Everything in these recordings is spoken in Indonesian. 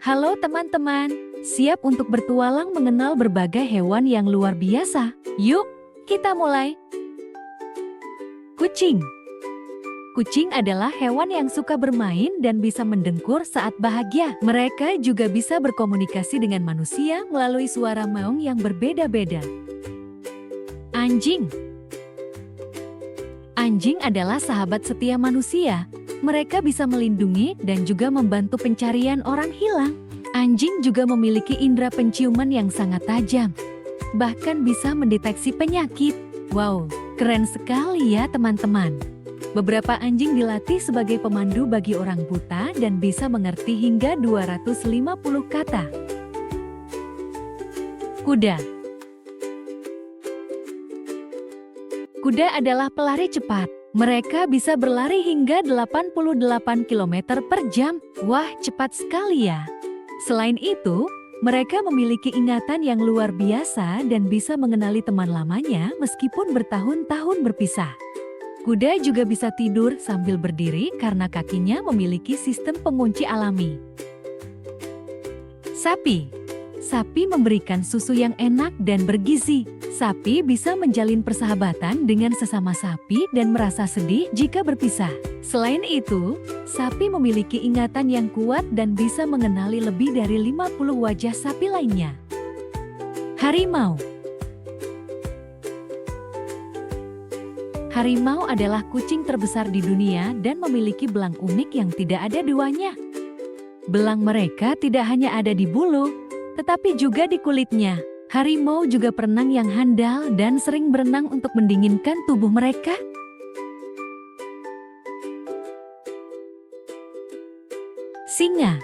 Halo teman-teman, siap untuk bertualang mengenal berbagai hewan yang luar biasa? Yuk, kita mulai. Kucing. Kucing adalah hewan yang suka bermain dan bisa mendengkur saat bahagia. Mereka juga bisa berkomunikasi dengan manusia melalui suara meong yang berbeda-beda. Anjing. Anjing adalah sahabat setia manusia. Mereka bisa melindungi dan juga membantu pencarian orang hilang. Anjing juga memiliki indera penciuman yang sangat tajam. Bahkan bisa mendeteksi penyakit. Wow, keren sekali ya teman-teman. Beberapa anjing dilatih sebagai pemandu bagi orang buta dan bisa mengerti hingga 250 kata. Kuda. Kuda adalah pelari cepat. Mereka bisa berlari hingga 88 km per jam. Wah, cepat sekali ya. Selain itu, mereka memiliki ingatan yang luar biasa dan bisa mengenali teman lamanya meskipun bertahun-tahun berpisah. Kuda juga bisa tidur sambil berdiri karena kakinya memiliki sistem pengunci alami. Sapi. Sapi memberikan susu yang enak dan bergizi. Sapi bisa menjalin persahabatan dengan sesama sapi dan merasa sedih jika berpisah. Selain itu, sapi memiliki ingatan yang kuat dan bisa mengenali lebih dari 50 wajah sapi lainnya. Harimau. Harimau adalah kucing terbesar di dunia dan memiliki belang unik yang tidak ada duanya. Belang mereka tidak hanya ada di bulu, tetapi juga di kulitnya. Harimau juga perenang yang handal dan sering berenang untuk mendinginkan tubuh mereka. Singa.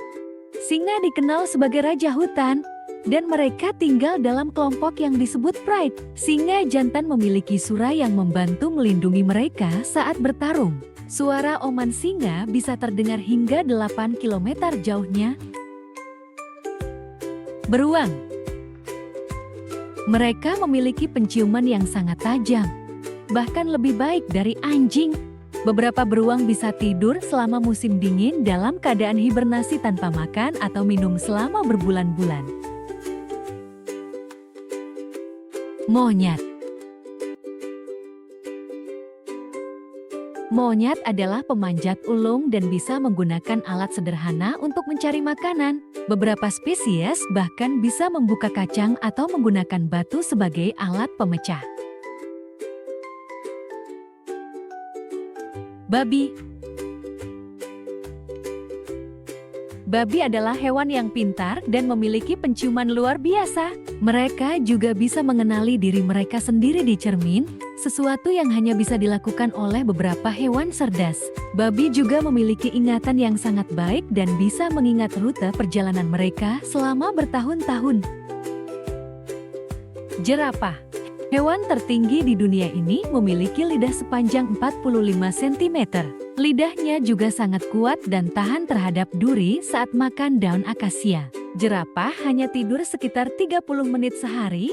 Singa dikenal sebagai raja hutan, dan mereka tinggal dalam kelompok yang disebut pride. Singa jantan memiliki suara yang membantu melindungi mereka saat bertarung. Suara oman singa bisa terdengar hingga 8 km jauhnya. Beruang. Mereka memiliki penciuman yang sangat tajam, bahkan lebih baik dari anjing. Beberapa beruang bisa tidur selama musim dingin dalam keadaan hibernasi tanpa makan atau minum selama berbulan-bulan. Monyet. Monyet adalah pemanjat ulung dan bisa menggunakan alat sederhana untuk mencari makanan. Beberapa spesies bahkan bisa membuka kacang atau menggunakan batu sebagai alat pemecah. Babi. Babi adalah hewan yang pintar dan memiliki penciuman luar biasa. Mereka juga bisa mengenali diri mereka sendiri di cermin, sesuatu yang hanya bisa dilakukan oleh beberapa hewan cerdas. Babi juga memiliki ingatan yang sangat baik dan bisa mengingat rute perjalanan mereka selama bertahun-tahun. Jerapah. Hewan tertinggi di dunia ini memiliki lidah sepanjang 45 cm. Lidahnya juga sangat kuat dan tahan terhadap duri saat makan daun akasia. Jerapah hanya tidur sekitar 30 menit sehari.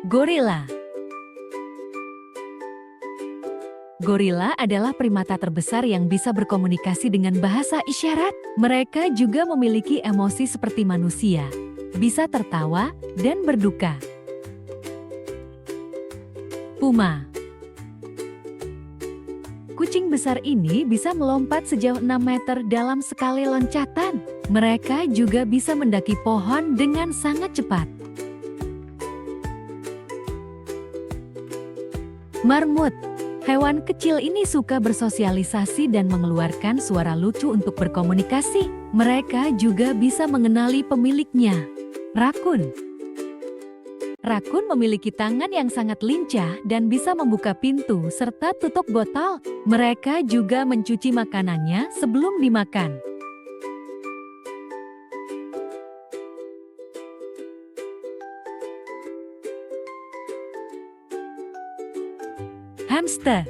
Gorila. Gorila adalah primata terbesar yang bisa berkomunikasi dengan bahasa isyarat. Mereka juga memiliki emosi seperti manusia, bisa tertawa dan berduka. Puma. Kucing besar ini bisa melompat sejauh 6 meter dalam sekali loncatan. Mereka juga bisa mendaki pohon dengan sangat cepat. Marmut. Hewan kecil ini suka bersosialisasi dan mengeluarkan suara lucu untuk berkomunikasi. Mereka juga bisa mengenali pemiliknya. Rakun. Rakun memiliki tangan yang sangat lincah dan bisa membuka pintu serta tutup botol. Mereka juga mencuci makanannya sebelum dimakan. Hamster.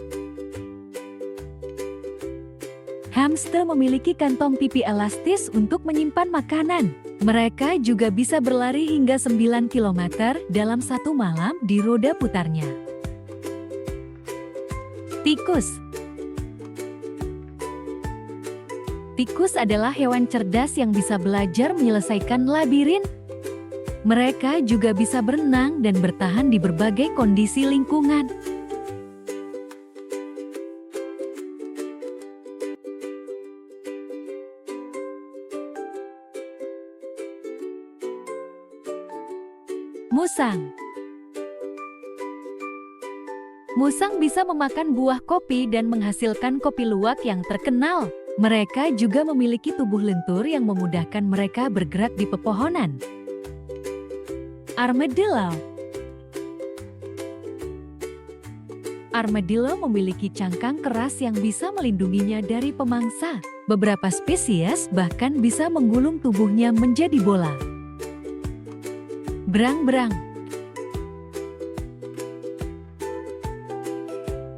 Hamster memiliki kantong pipi elastis untuk menyimpan makanan. Mereka juga bisa berlari hingga 9 km dalam satu malam di roda putarnya. Tikus. Tikus adalah hewan cerdas yang bisa belajar menyelesaikan labirin. Mereka juga bisa berenang dan bertahan di berbagai kondisi lingkungan. Musang. Musang bisa memakan buah kopi dan menghasilkan kopi luwak yang terkenal. Mereka juga memiliki tubuh lentur yang memudahkan mereka bergerak di pepohonan. Armadillo. Armadillo memiliki cangkang keras yang bisa melindunginya dari pemangsa. Beberapa spesies bahkan bisa menggulung tubuhnya menjadi bola. Berang-berang.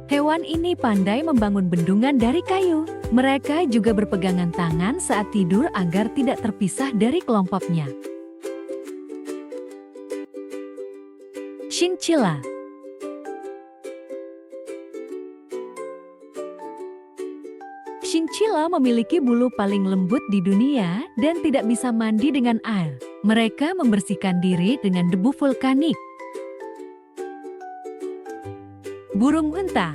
Hewan ini pandai membangun bendungan dari kayu. Mereka juga berpegangan tangan saat tidur agar tidak terpisah dari kelompoknya. Chinchilla. Chinchilla memiliki bulu paling lembut di dunia dan tidak bisa mandi dengan air. Mereka membersihkan diri dengan debu vulkanik. Burung unta.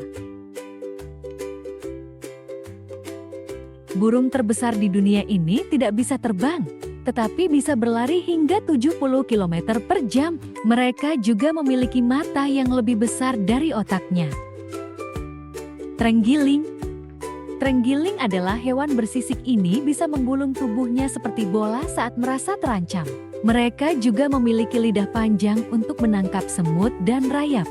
Burung terbesar di dunia ini tidak bisa terbang, tetapi bisa berlari hingga 70 km per jam. Mereka juga memiliki mata yang lebih besar dari otaknya. Terenggiling. Terenggiling adalah hewan bersisik ini bisa menggulung tubuhnya seperti bola saat merasa terancam. Mereka juga memiliki lidah panjang untuk menangkap semut dan rayap.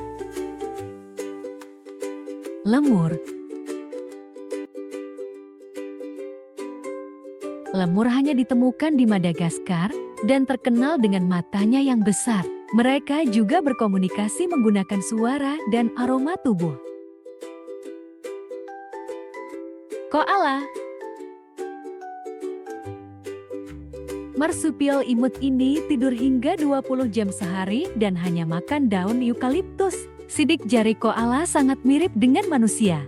Lemur. Lemur hanya ditemukan di Madagaskar dan terkenal dengan matanya yang besar. Mereka juga berkomunikasi menggunakan suara dan aroma tubuh. Koala. Marsupial imut ini tidur hingga 20 jam sehari dan hanya makan daun eukaliptus. Sidik jari koala sangat mirip dengan manusia.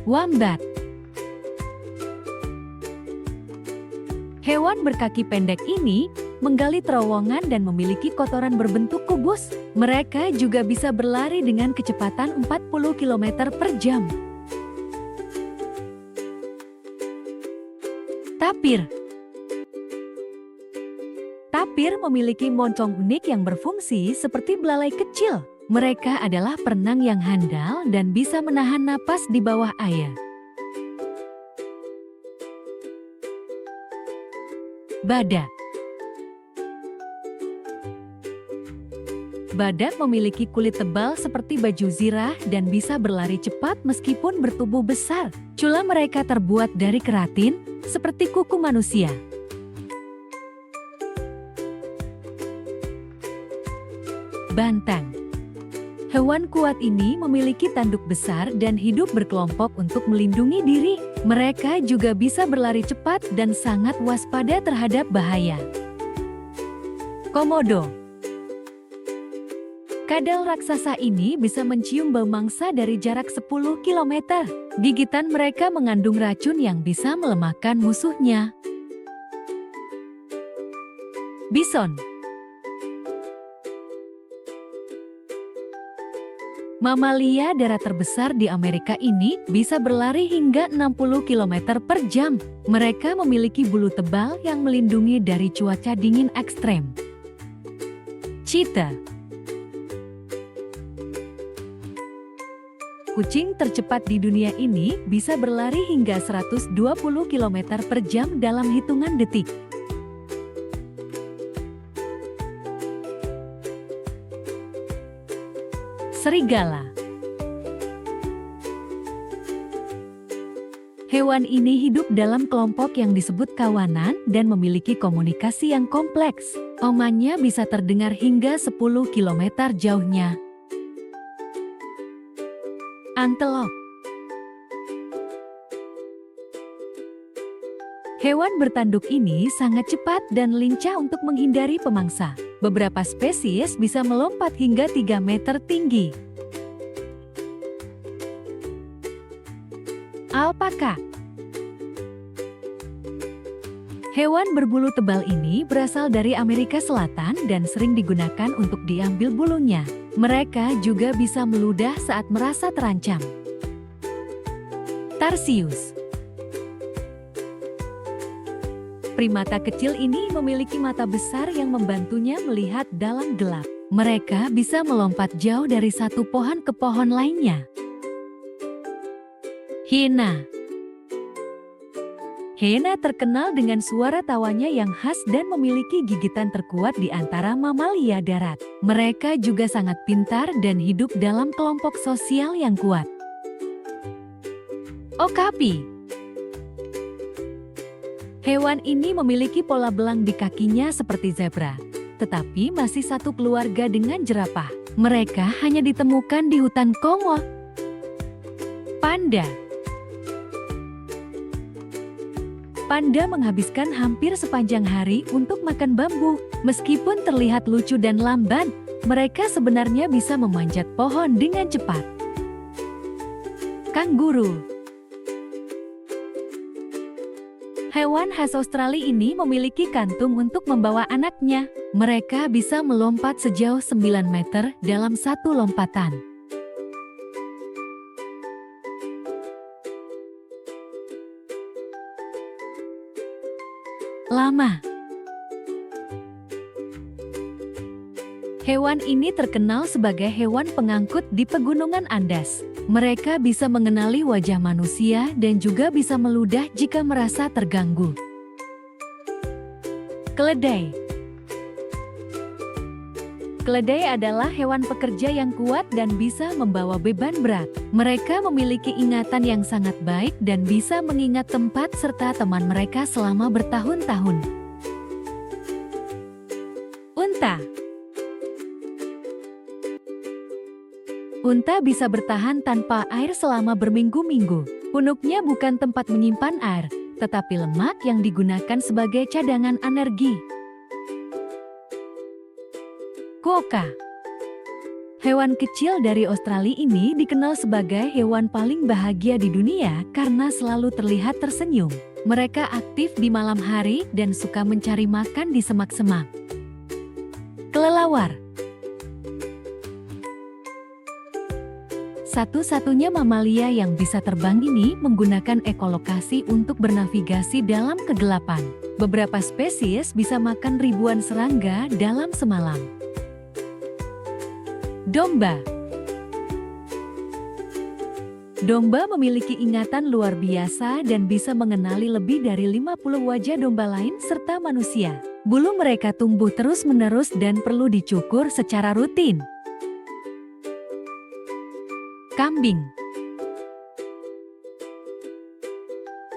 Wombat. Hewan berkaki pendek ini menggali terowongan dan memiliki kotoran berbentuk kubus. Mereka juga bisa berlari dengan kecepatan 40 km per jam. Tapir. Tapir memiliki moncong unik yang berfungsi seperti belalai kecil. Mereka adalah perenang yang handal dan bisa menahan napas di bawah air. Badak. Badak memiliki kulit tebal seperti baju zirah dan bisa berlari cepat meskipun bertubuh besar. Cula mereka terbuat dari keratin, seperti kuku manusia. Bantang. Hewan kuat ini memiliki tanduk besar dan hidup berkelompok untuk melindungi diri. Mereka juga bisa berlari cepat dan sangat waspada terhadap bahaya. Komodo. Kadal raksasa ini bisa mencium bau mangsa dari jarak 10 km. Gigitan mereka mengandung racun yang bisa melemahkan musuhnya. Bison. Mamalia darat terbesar di Amerika ini bisa berlari hingga 60 km per jam. Mereka memiliki bulu tebal yang melindungi dari cuaca dingin ekstrem. Cheetah. Kucing tercepat di dunia ini bisa berlari hingga 120 km per jam dalam hitungan detik. Serigala. Hewan ini hidup dalam kelompok yang disebut kawanan dan memiliki komunikasi yang kompleks. Omannya bisa terdengar hingga 10 km jauhnya. Antelop. Hewan bertanduk ini sangat cepat dan lincah untuk menghindari pemangsa. Beberapa spesies bisa melompat hingga 3 meter tinggi. Alpaka. Hewan berbulu tebal ini berasal dari Amerika Selatan dan sering digunakan untuk diambil bulunya. Mereka juga bisa meludah saat merasa terancam. Tarsius. Primata kecil ini memiliki mata besar yang membantunya melihat dalam gelap. Mereka bisa melompat jauh dari satu pohon ke pohon lainnya. Hiena. Hiena terkenal dengan suara tawanya yang khas dan memiliki gigitan terkuat di antara mamalia darat. Mereka juga sangat pintar dan hidup dalam kelompok sosial yang kuat. Okapi. Hewan ini memiliki pola belang di kakinya seperti zebra, tetapi masih satu keluarga dengan jerapah. Mereka hanya ditemukan di hutan Kongo. Panda. Panda menghabiskan hampir sepanjang hari untuk makan bambu. Meskipun terlihat lucu dan lamban, mereka sebenarnya bisa memanjat pohon dengan cepat. Kanguru. Hewan khas Australia ini memiliki kantung untuk membawa anaknya. Mereka bisa melompat sejauh 9 meter dalam satu lompatan. Lama. Hewan ini terkenal sebagai hewan pengangkut di pegunungan Andes. Mereka bisa mengenali wajah manusia dan juga bisa meludah jika merasa terganggu. Keledai. Keledai adalah hewan pekerja yang kuat dan bisa membawa beban berat. Mereka memiliki ingatan yang sangat baik dan bisa mengingat tempat serta teman mereka selama bertahun-tahun. Unta. Unta bisa bertahan tanpa air selama berminggu-minggu. Punuknya bukan tempat menyimpan air, tetapi lemak yang digunakan sebagai cadangan energi. Quokka. Hewan kecil dari Australia ini dikenal sebagai hewan paling bahagia di dunia karena selalu terlihat tersenyum. Mereka aktif di malam hari dan suka mencari makan di semak-semak. Kelelawar. Satu-satunya mamalia yang bisa terbang ini menggunakan ekolokasi untuk bernavigasi dalam kegelapan. Beberapa spesies bisa makan ribuan serangga dalam semalam. Domba. Domba memiliki ingatan luar biasa dan bisa mengenali lebih dari 50 wajah domba lain serta manusia. Bulu mereka tumbuh terus-menerus dan perlu dicukur secara rutin. Kambing.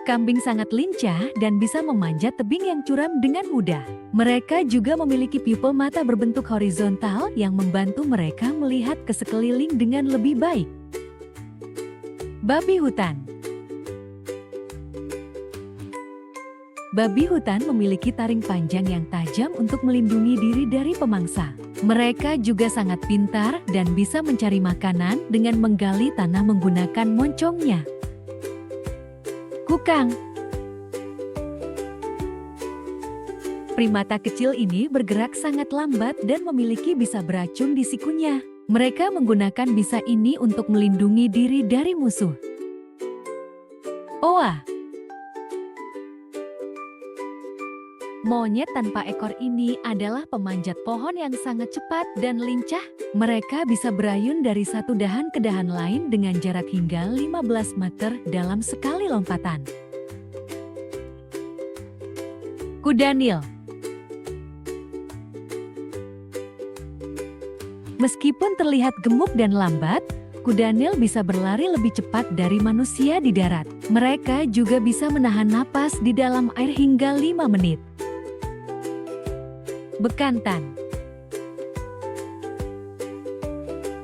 Kambing sangat lincah dan bisa memanjat tebing yang curam dengan mudah. Mereka juga memiliki pupil mata berbentuk horizontal yang membantu mereka melihat ke sekeliling dengan lebih baik. Babi hutan. Babi hutan memiliki taring panjang yang tajam untuk melindungi diri dari pemangsa. Mereka juga sangat pintar dan bisa mencari makanan dengan menggali tanah menggunakan moncongnya. Kukang. Primata kecil ini bergerak sangat lambat dan memiliki bisa beracun di sikunya. Mereka menggunakan bisa ini untuk melindungi diri dari musuh. Oa. Monyet tanpa ekor ini adalah pemanjat pohon yang sangat cepat dan lincah. Mereka bisa berayun dari satu dahan ke dahan lain dengan jarak hingga 15 meter dalam sekali lompatan. Kuda Nil. Meskipun terlihat gemuk dan lambat, kuda Nil bisa berlari lebih cepat dari manusia di darat. Mereka juga bisa menahan napas di dalam air hingga 5 menit. Bekantan.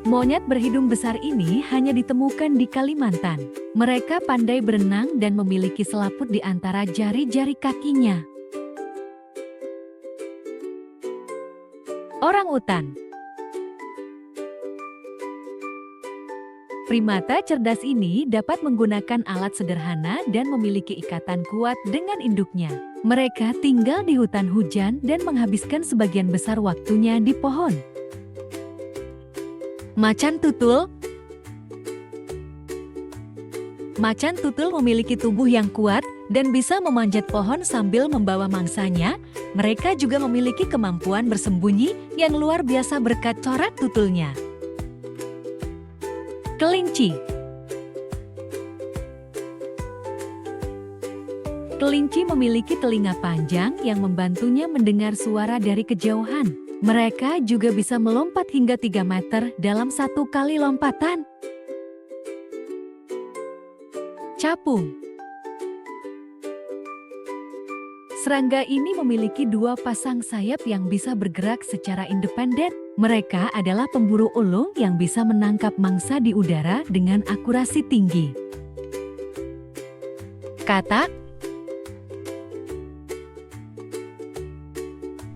Monyet berhidung besar ini hanya ditemukan di Kalimantan. Mereka pandai berenang dan memiliki selaput di antara jari-jari kakinya. Orangutan. Primata cerdas ini dapat menggunakan alat sederhana dan memiliki ikatan kuat dengan induknya. Mereka tinggal di hutan hujan dan menghabiskan sebagian besar waktunya di pohon. Macan tutul. Macan tutul memiliki tubuh yang kuat dan bisa memanjat pohon sambil membawa mangsanya. Mereka juga memiliki kemampuan bersembunyi yang luar biasa berkat corak tutulnya. Kelinci. Kelinci memiliki telinga panjang yang membantunya mendengar suara dari kejauhan. Mereka juga bisa melompat hingga 3 meter dalam satu kali lompatan. Capung. Serangga ini memiliki 2 pasang sayap yang bisa bergerak secara independen. Mereka adalah pemburu ulung yang bisa menangkap mangsa di udara dengan akurasi tinggi. Katak.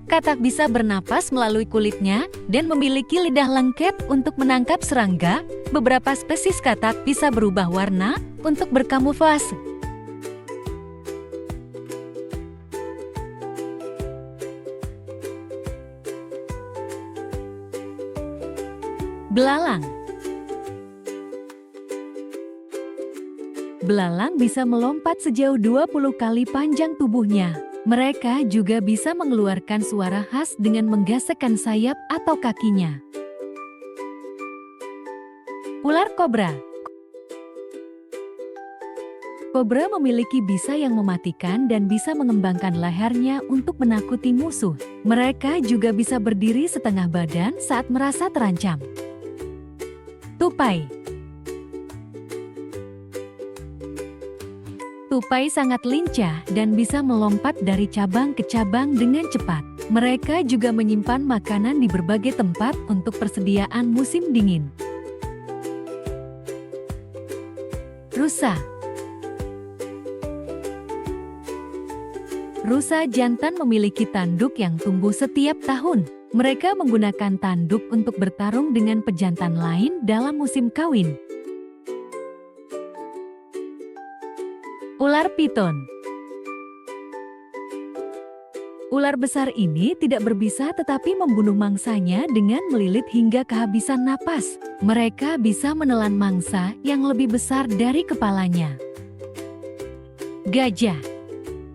Katak bisa bernapas melalui kulitnya dan memiliki lidah lengket untuk menangkap serangga. Beberapa spesies katak bisa berubah warna untuk berkamuflase. Belalang. Belalang bisa melompat sejauh 20 kali panjang tubuhnya. Mereka juga bisa mengeluarkan suara khas dengan menggesekkan sayap atau kakinya. Ular kobra. Kobra memiliki bisa yang mematikan dan bisa mengembangkan lehernya untuk menakuti musuh. Mereka juga bisa berdiri setengah badan saat merasa terancam. Tupai. Tupai sangat lincah dan bisa melompat dari cabang ke cabang dengan cepat. Mereka juga menyimpan makanan di berbagai tempat untuk persediaan musim dingin. Rusa. Rusa jantan memiliki tanduk yang tumbuh setiap tahun. Mereka menggunakan tanduk untuk bertarung dengan pejantan lain dalam musim kawin. Ular piton. Ular besar ini tidak berbisa tetapi membunuh mangsanya dengan melilit hingga kehabisan napas. Mereka bisa menelan mangsa yang lebih besar dari kepalanya. Gajah.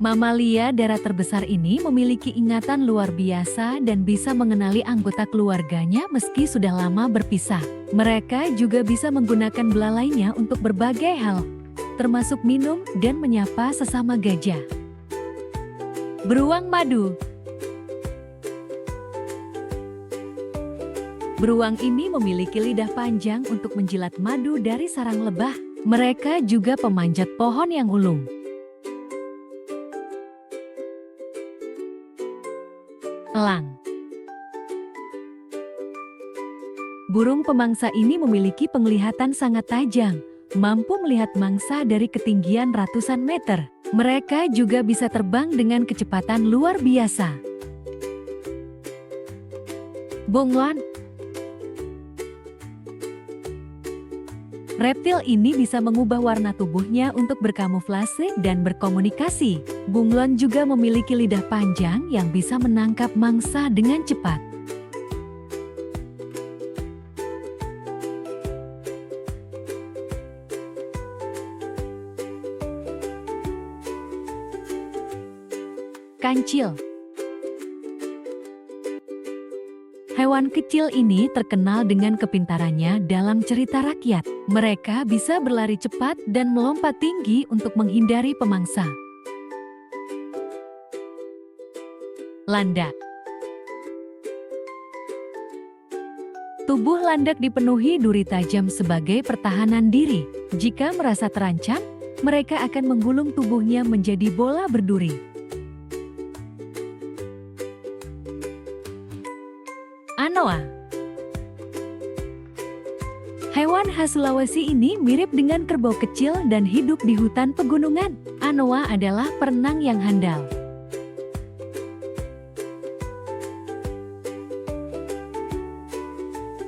Mamalia darat terbesar ini memiliki ingatan luar biasa dan bisa mengenali anggota keluarganya meski sudah lama berpisah. Mereka juga bisa menggunakan belalainya untuk berbagai hal, termasuk minum dan menyapa sesama gajah. Beruang madu. Beruang ini memiliki lidah panjang untuk menjilat madu dari sarang lebah. Mereka juga pemanjat pohon yang ulung. Elang. Burung pemangsa ini memiliki penglihatan sangat tajam, mampu melihat mangsa dari ketinggian ratusan meter. Mereka juga bisa terbang dengan kecepatan luar biasa. Bunglon. Reptil ini bisa mengubah warna tubuhnya untuk berkamuflase dan berkomunikasi. Bunglon juga memiliki lidah panjang yang bisa menangkap mangsa dengan cepat. Kancil. Hewan kecil ini terkenal dengan kepintarannya dalam cerita rakyat. Mereka bisa berlari cepat dan melompat tinggi untuk menghindari pemangsa. Landak. Tubuh landak dipenuhi duri tajam sebagai pertahanan diri. Jika merasa terancam, mereka akan menggulung tubuhnya menjadi bola berduri. Anoa. Hewan khas Sulawesi ini mirip dengan kerbau kecil dan hidup di hutan pegunungan. Anoa adalah perenang yang handal.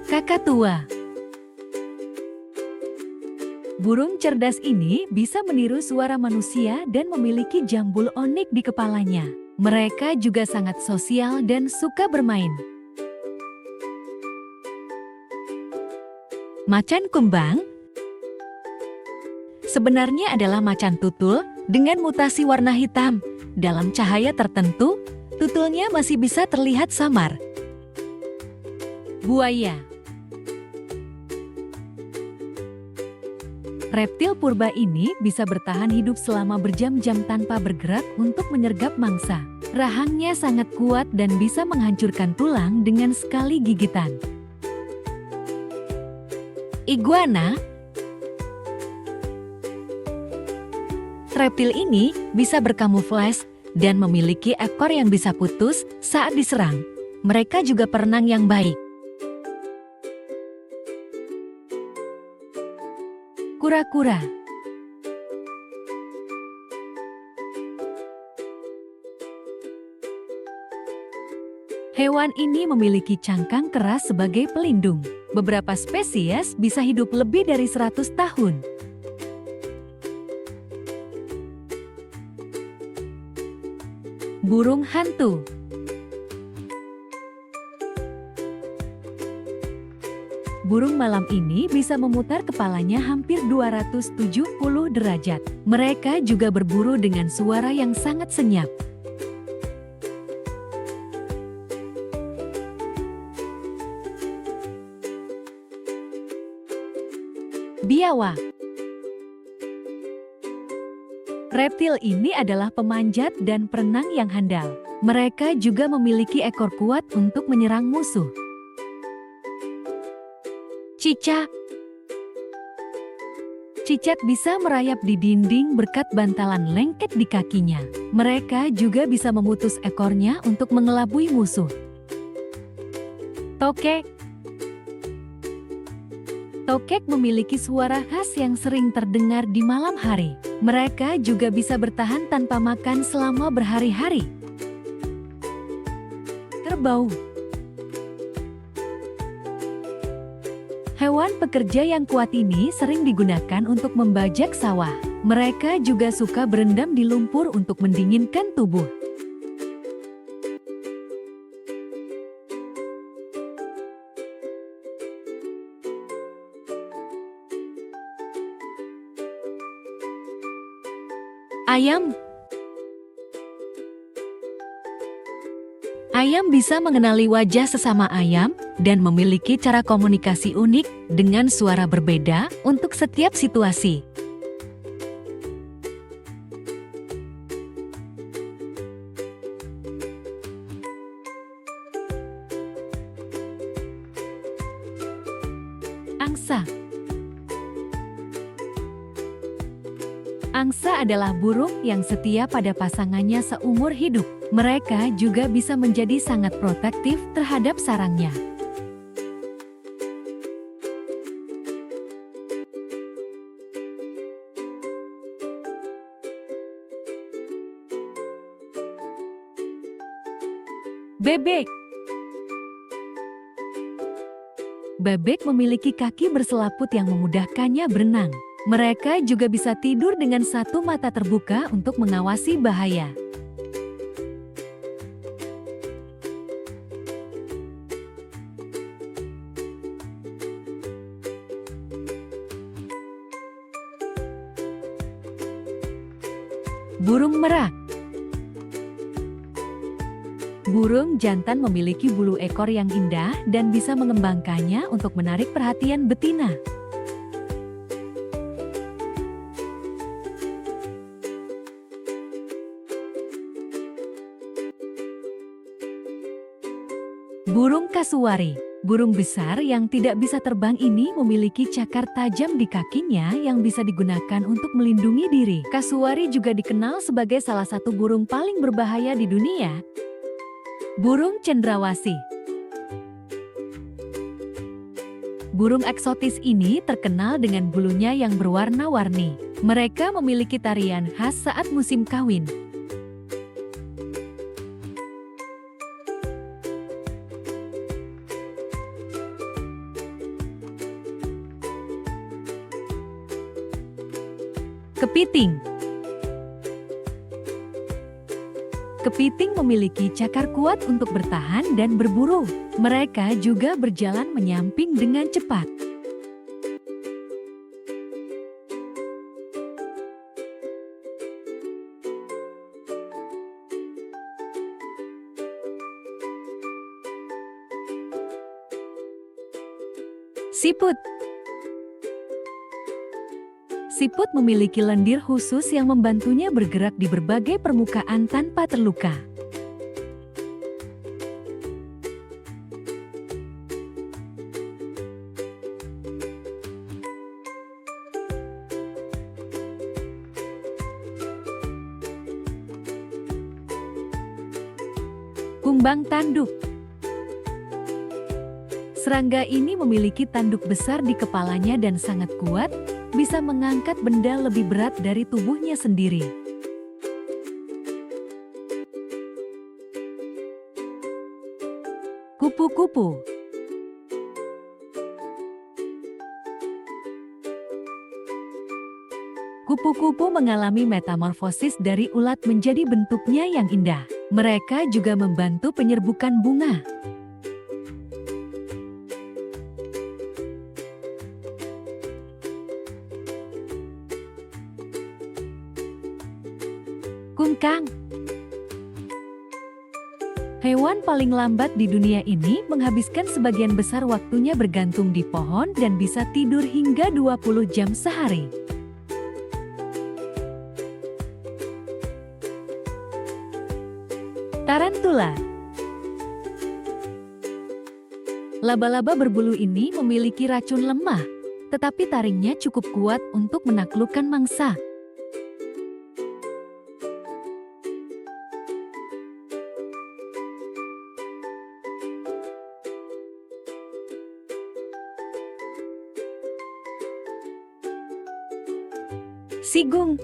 Kakatua. Burung cerdas ini bisa meniru suara manusia dan memiliki jambul unik di kepalanya. Mereka juga sangat sosial dan suka bermain. Macan kumbang sebenarnya adalah macan tutul dengan mutasi warna hitam. Dalam cahaya tertentu, tutulnya masih bisa terlihat samar. Buaya. Reptil purba ini bisa bertahan hidup selama berjam-jam tanpa bergerak untuk menyergap mangsa. Rahangnya sangat kuat dan bisa menghancurkan tulang dengan sekali gigitan. Iguana. Reptil ini bisa berkamuflase dan memiliki ekor yang bisa putus saat diserang. Mereka juga perenang yang baik. Kura-kura. Hewan ini memiliki cangkang keras sebagai pelindung. Beberapa spesies bisa hidup lebih dari 100 tahun. Burung hantu. Burung malam ini bisa memutar kepalanya hampir 270 derajat. Mereka juga berburu dengan suara yang sangat senyap. Biawak. Reptil ini adalah pemanjat dan perenang yang handal. Mereka juga memiliki ekor kuat untuk menyerang musuh. Cicak. Cicak bisa merayap di dinding berkat bantalan lengket di kakinya. Mereka juga bisa memutus ekornya untuk mengelabui musuh. Tokek. Tokek memiliki suara khas yang sering terdengar di malam hari. Mereka juga bisa bertahan tanpa makan selama berhari-hari. Kerbau. Hewan pekerja yang kuat ini sering digunakan untuk membajak sawah. Mereka juga suka berendam di lumpur untuk mendinginkan tubuh. Ayam. Ayam bisa mengenali wajah sesama ayam dan memiliki cara komunikasi unik dengan suara berbeda untuk setiap situasi. Angsa. Angsa adalah burung yang setia pada pasangannya seumur hidup. Mereka juga bisa menjadi sangat protektif terhadap sarangnya. Bebek. Bebek memiliki kaki berselaput yang memudahkannya berenang. Mereka juga bisa tidur dengan satu mata terbuka untuk mengawasi bahaya. Burung merak. Burung jantan memiliki bulu ekor yang indah dan bisa mengembangkannya untuk menarik perhatian betina. Burung kasuari. Burung besar yang tidak bisa terbang ini memiliki cakar tajam di kakinya yang bisa digunakan untuk melindungi diri. Kasuari juga dikenal sebagai salah satu burung paling berbahaya di dunia. Burung cendrawasih. Burung eksotis ini terkenal dengan bulunya yang berwarna-warni. Mereka memiliki tarian khas saat musim kawin. Kepiting. Kepiting memiliki cakar kuat untuk bertahan dan berburu. Mereka juga berjalan menyamping dengan cepat. Siput. Siput memiliki lendir khusus yang membantunya bergerak di berbagai permukaan tanpa terluka. Kumbang tanduk. Serangga ini memiliki tanduk besar di kepalanya dan sangat kuat, bisa mengangkat benda lebih berat dari tubuhnya sendiri. Kupu-kupu. Kupu-kupu mengalami metamorfosis dari ulat menjadi bentuknya yang indah. Mereka juga membantu penyerbukan bunga. Kungkang. Hewan paling lambat di dunia ini menghabiskan sebagian besar waktunya bergantung di pohon dan bisa tidur hingga 20 jam sehari. Tarantula. Laba-laba berbulu ini memiliki racun lemah, tetapi taringnya cukup kuat untuk menaklukkan mangsa. Sigung.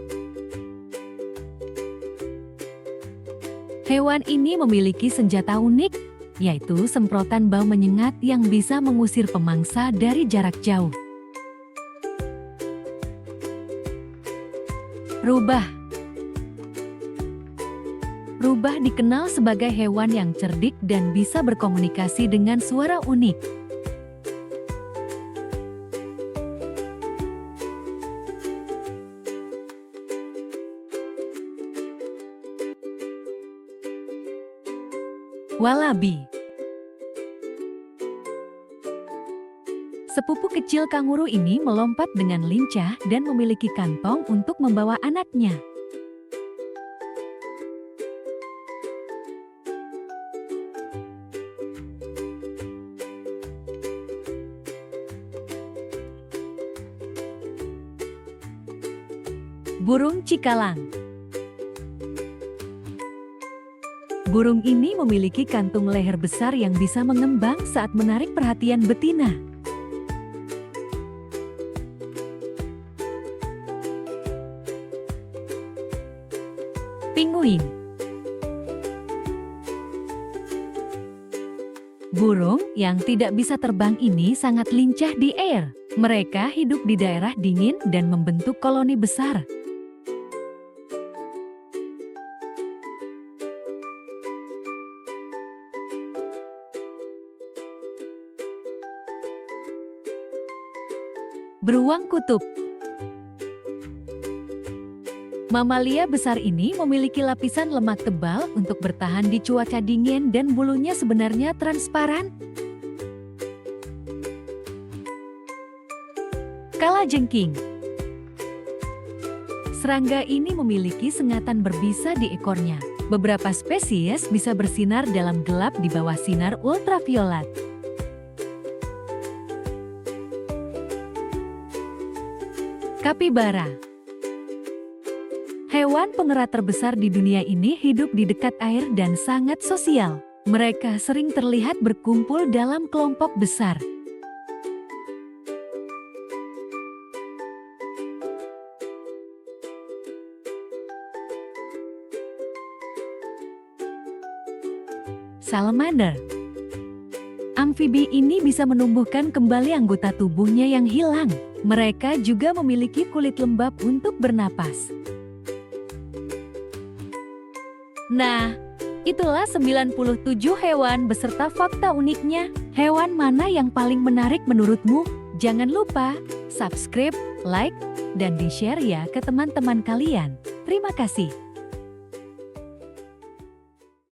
Hewan ini memiliki senjata unik, yaitu semprotan bau menyengat yang bisa mengusir pemangsa dari jarak jauh. Rubah. Rubah dikenal sebagai hewan yang cerdik dan bisa berkomunikasi dengan suara unik. Walabi. Sepupu kecil kanguru ini melompat dengan lincah dan memiliki kantong untuk membawa anaknya. Burung cikalang. Burung ini memiliki kantung leher besar yang bisa mengembang saat menarik perhatian betina. Pinguin. Burung yang tidak bisa terbang ini sangat lincah di air. Mereka hidup di daerah dingin dan membentuk koloni besar. Beruang kutub. Mamalia besar ini memiliki lapisan lemak tebal untuk bertahan di cuaca dingin dan bulunya sebenarnya transparan. Kalajengking. Serangga ini memiliki sengatan berbisa di ekornya. Beberapa spesies bisa bersinar dalam gelap di bawah sinar ultraviolet. Kapibara. Hewan pengerat terbesar di dunia ini hidup di dekat air dan sangat sosial. Mereka sering terlihat berkumpul dalam kelompok besar. Salamander. Amfibi ini bisa menumbuhkan kembali anggota tubuhnya yang hilang. Mereka juga memiliki kulit lembab untuk bernapas. Nah, itulah 97 hewan beserta fakta uniknya. Hewan mana yang paling menarik menurutmu? Jangan lupa subscribe, like, dan di-share ya ke teman-teman kalian. Terima kasih.